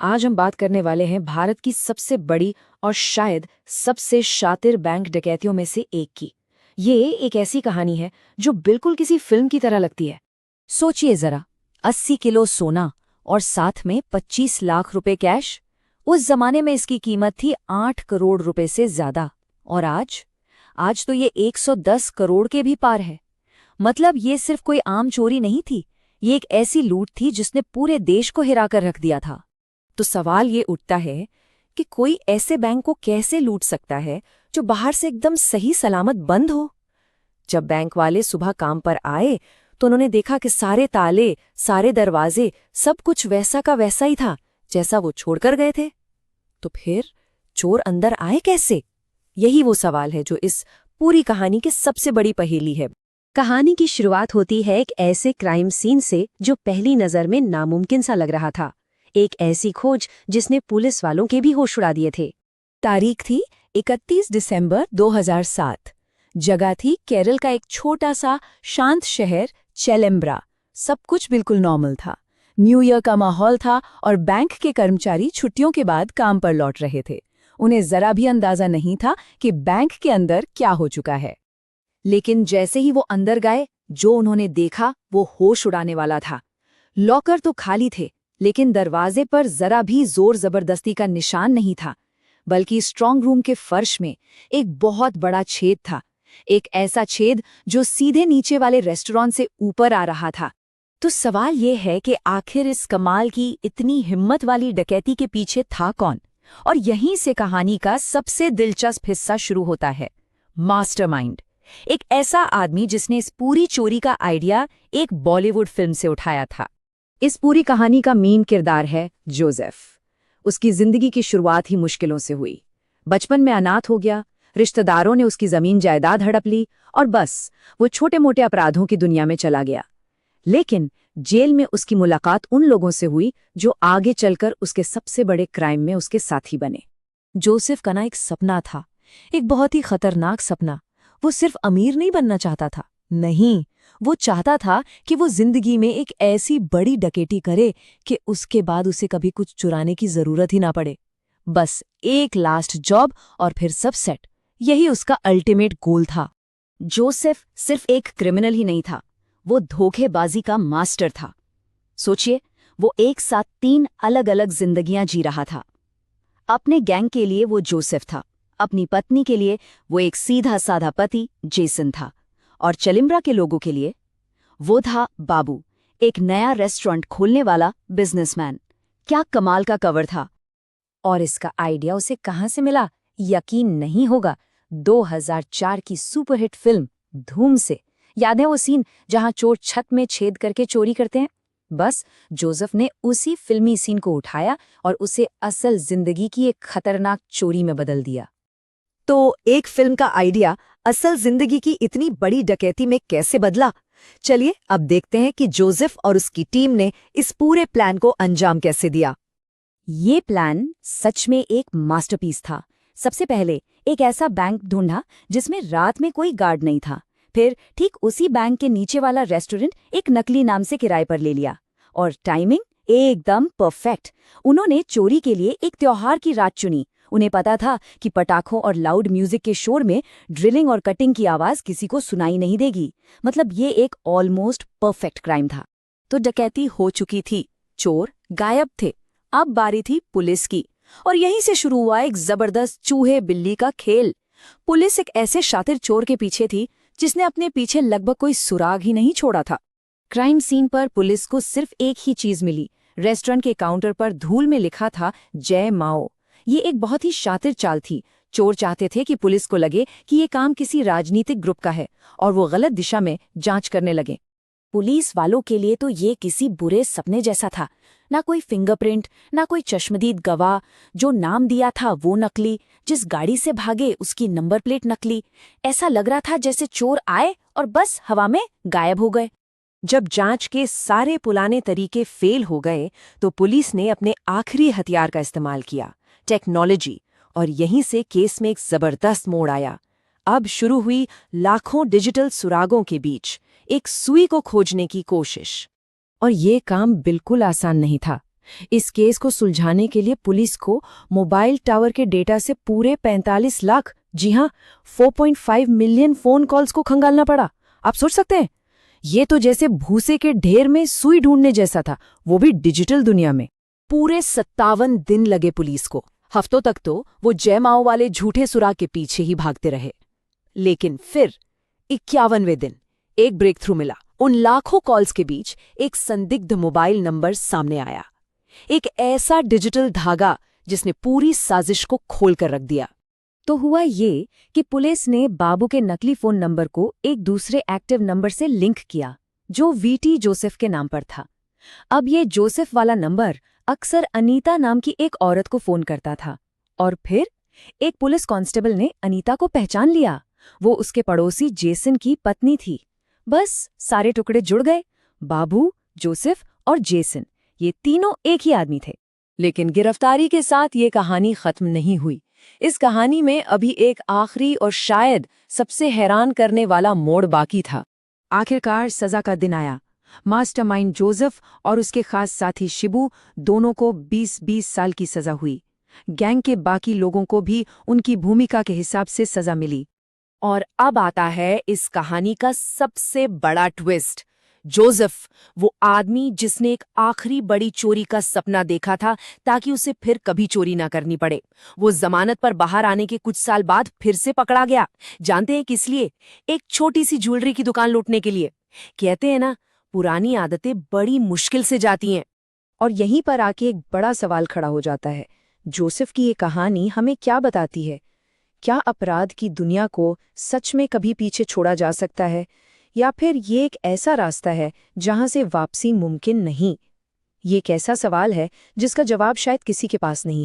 आज हम बात करने वाले हैं भारत की सबसे बड़ी और शायद सबसे शातिर बैंक डकैतियों में से एक की। ये एक ऐसी कहानी है जो बिल्कुल किसी फिल्म की तरह लगती है। सोचिए जरा, 80 किलो सोना और साथ में 25 लाख रुपए कैश। उस जमाने में इसकी कीमत थी 8 करोड़ रुपए से ज्यादा। और आज तो ये 110 करोड़ के भी पार है। मतलब ये सिर्फ कोई आम चोरी नहीं थी, ये एक ऐसी लूट थी जिसने पूरे देश को हिला कर रख दिया था। तो सवाल ये उठता है कि कोई ऐसे बैंक को कैसे लूट सकता है जो बाहर से एकदम सही सलामत बंद हो। जब बैंक वाले सुबह काम पर आए तो उन्होंने देखा कि सारे ताले, सारे दरवाजे, सब कुछ वैसा का वैसा ही था जैसा वो छोड़कर गए थे। तो फिर चोर अंदर आए कैसे? यही वो सवाल है जो इस पूरी कहानी की सबसे बड़ी पहेली है। कहानी की शुरुआत होती है एक ऐसे क्राइम सीन से जो पहली नजर में नामुमकिन सा लग रहा था। एक ऐसी खोज जिसने पुलिस वालों के भी होश उड़ा दिए थे। तारीख थी 31 दिसंबर 2007। जगह थी केरल का एक छोटा सा शांत शहर चेलेम्ब्रा। सब कुछ बिल्कुल नॉर्मल था। न्यू ईयर का माहौल था और बैंक के कर्मचारी छुट्टियों के बाद काम पर लौट रहे थे। उन्हें जरा भी अंदाजा नहीं था कि बैंक के अंदर क्या हो चुका है। लेकिन जैसे ही वो अंदर गए, जो उन्होंने देखा वो होश उड़ाने वाला था। लॉकर तो खाली थे, लेकिन दरवाजे पर जरा भी जोर जबरदस्ती का निशान नहीं था, बल्कि स्ट्रांग रूम के फर्श में एक बहुत बड़ा छेद था। एक ऐसा छेद जो सीधे नीचे वाले रेस्टोरेंट से ऊपर आ रहा था। तो सवाल ये है कि आखिर इस कमाल की इतनी हिम्मत वाली डकैती के पीछे था कौन? और यहीं से कहानी का सबसे दिलचस्प हिस्सा शुरू होता है। मास्टरमाइंड, एक ऐसा आदमी जिसने इस पूरी चोरी का आइडिया एक बॉलीवुड फिल्म से उठाया था। इस पूरी कहानी का मेन किरदार है जोसेफ। उसकी जिंदगी की शुरुआत ही मुश्किलों से हुई। बचपन में अनाथ हो गया, रिश्तेदारों ने उसकी जमीन जायदाद हड़प ली और बस वो छोटे मोटे अपराधों की दुनिया में चला गया। लेकिन जेल में उसकी मुलाकात उन लोगों से हुई जो आगे चलकर उसके सबसे बड़े क्राइम में उसके साथी बने। जोसेफ का ना एक सपना था, एक बहुत ही खतरनाक सपना। वो सिर्फ अमीर नहीं बनना चाहता था, नहीं, वो चाहता था कि वो जिंदगी में एक ऐसी बड़ी डकैती करे कि उसके बाद उसे कभी कुछ चुराने की जरूरत ही ना पड़े। बस एक लास्ट जॉब और फिर सब सेट। यही उसका अल्टीमेट गोल था। जोसेफ सिर्फ एक क्रिमिनल ही नहीं था, वो धोखेबाजी का मास्टर था। सोचिए, वो एक साथ 3 अलग अलग जिंदगियां जी रहा था। अपने गैंग के लिए वो जोसेफ था, अपनी पत्नी के लिए वो एक सीधा साधा पति जेसन था, और चलिम्ब्रा के लोगों के लिए वो था बाबू, एक नया रेस्टोरेंट खोलने वाला बिजनेसमैन। क्या कमाल का कवर था! और इसका आइडिया उसे कहां से मिला? यकीन नहीं होगा, 2004 की सुपरहिट फिल्म धूम से। याद है वो सीन जहां चोर छत में छेद करके चोरी करते हैं? बस जोसेफ ने उसी फिल्मी सीन को उठाया और उसे असल जिंदगी की एक खतरनाक चोरी में बदल दिया। तो एक फिल्म का आइडिया असल जिंदगी की इतनी बड़ी डकैती में कैसे बदला? चलिए अब देखते हैं कि जोसेफ और उसकी टीम ने इस पूरे प्लान को अंजाम कैसे दिया। ये प्लान सच में एक मास्टरपीस था। सबसे पहले एक ऐसा बैंक ढूंढा जिसमें रात में कोई गार्ड नहीं था। फिर ठीक उसी बैंक के नीचे वाला रेस्टोरेंट एक नकली नाम से किराए पर ले लिया। और टाइमिंग एकदम परफेक्ट। उन्होंने चोरी के लिए एक त्योहार की रात चुनी। उन्हें पता था कि पटाखों और लाउड म्यूजिक के शोर में ड्रिलिंग और कटिंग की आवाज किसी को सुनाई नहीं देगी। मतलब ये एक ऑलमोस्ट परफेक्ट क्राइम था। तो डकैती हो चुकी थी, चोर गायब थे, अब बारी थी पुलिस की। और यहीं से शुरू हुआ एक जबरदस्त चूहे बिल्ली का खेल। पुलिस एक ऐसे शातिर चोर के पीछे थी जिसने अपने पीछे लगभग कोई सुराग ही नहीं छोड़ा था। क्राइम सीन पर पुलिस को सिर्फ एक ही चीज मिली। रेस्टोरेंट के काउंटर पर धूल में लिखा था जय माओ। ये एक बहुत ही शातिर चाल थी। चोर चाहते थे कि पुलिस को लगे कि ये काम किसी राजनीतिक ग्रुप का है और वो गलत दिशा में जांच करने लगे। पुलिस वालों के लिए तो ये किसी बुरे सपने जैसा था। ना कोई फिंगरप्रिंट, ना कोई चश्मदीद गवाह। जो नाम दिया था वो नकली, जिस गाड़ी से भागे उसकी नंबर प्लेट नकली। ऐसा लग रहा था जैसे चोर आए और बस हवा में गायब हो गए। जब जांच के सारे पुराने तरीके फेल हो गए तो पुलिस ने अपने आखिरी हथियार का इस्तेमाल किया, टेक्नोलॉजी। और यहीं से केस में एक जबरदस्त मोड़ आया। अब शुरू हुई लाखों डिजिटल सुरागों के बीच एक सुई को खोजने की कोशिश। और ये काम बिल्कुल आसान नहीं था। इस केस को सुलझाने के लिए पुलिस को मोबाइल टावर के डेटा से पूरे 45 लाख, जी हां, 4.5 मिलियन फोन कॉल्स को खंगालना पड़ा। आप सोच सकते हैं, ये तो जैसे भूसे के ढेर में सुई ढूंढने जैसा था, वो भी डिजिटल दुनिया में। पूरे 57 दिन लगे पुलिस को। हफ्तों तक तो वो जय माओ वाले झूठे सुराग के पीछे ही भागते रहे। लेकिन फिर 51वें दिन एक ब्रेक थ्रू मिला। उन लाखों कॉल्स के बीच एक संदिग्ध मोबाइल नंबर सामने आया, एक ऐसा डिजिटल धागा जिसने पूरी साजिश को खोल कर रख दिया। तो हुआ ये कि पुलिस ने बाबू के नकली फोन नंबर को एक दूसरे एक्टिव नंबर से लिंक किया, जो वीटी जोसेफ के नाम पर था। अब ये जोसेफ वाला नंबर अक्सर अनीता नाम की एक औरत को फोन करता था, और फिर एक पुलिस कांस्टेबल ने अनीता को पहचान लिया। वो उसके पड़ोसी जेसन की पत्नी थी। बस सारे टुकड़े जुड़ गए। बाबू, जोसेफ और जेसन, ये तीनों एक ही आदमी थे। लेकिन गिरफ्तारी के साथ ये कहानी खत्म नहीं हुई। इस कहानी में अभी एक आखिरी और शायद सबसे हैरान करने वाला मोड़ बाकी था। आखिरकार सजा का दिन आया। मास्टरमाइंड जोसेफ और उसके खास साथी शिबू, दोनों को 20-20 साल की सजा हुई। गैंग के बाकी लोगों को भी उनकी भूमिका के हिसाब से सजा मिली। और अब आता है इस कहानी का सबसे बड़ा ट्विस्ट। जोसेफ, वो आदमी जिसने एक आखिरी बड़ी चोरी का सपना देखा था ताकि उसे फिर कभी चोरी ना करनी पड़े, वो जमानत पर बाहर आने के कुछ साल बाद फिर से पकड़ा गया। जानते हैं किस लिए? एक छोटी सी ज्वेलरी की दुकान लूटने के लिए। कहते हैं ना, पुरानी आदतें बड़ी मुश्किल से जाती हैं। और यहीं पर आके एक बड़ा सवाल खड़ा हो जाता है। जोसेफ की ये कहानी हमें क्या बताती है? क्या अपराध की दुनिया को सच में कभी पीछे छोड़ा जा सकता है, या फिर ये एक ऐसा रास्ता है जहां से वापसी मुमकिन नहीं? ये एक ऐसा सवाल है जिसका जवाब शायद किसी के पास नहीं है।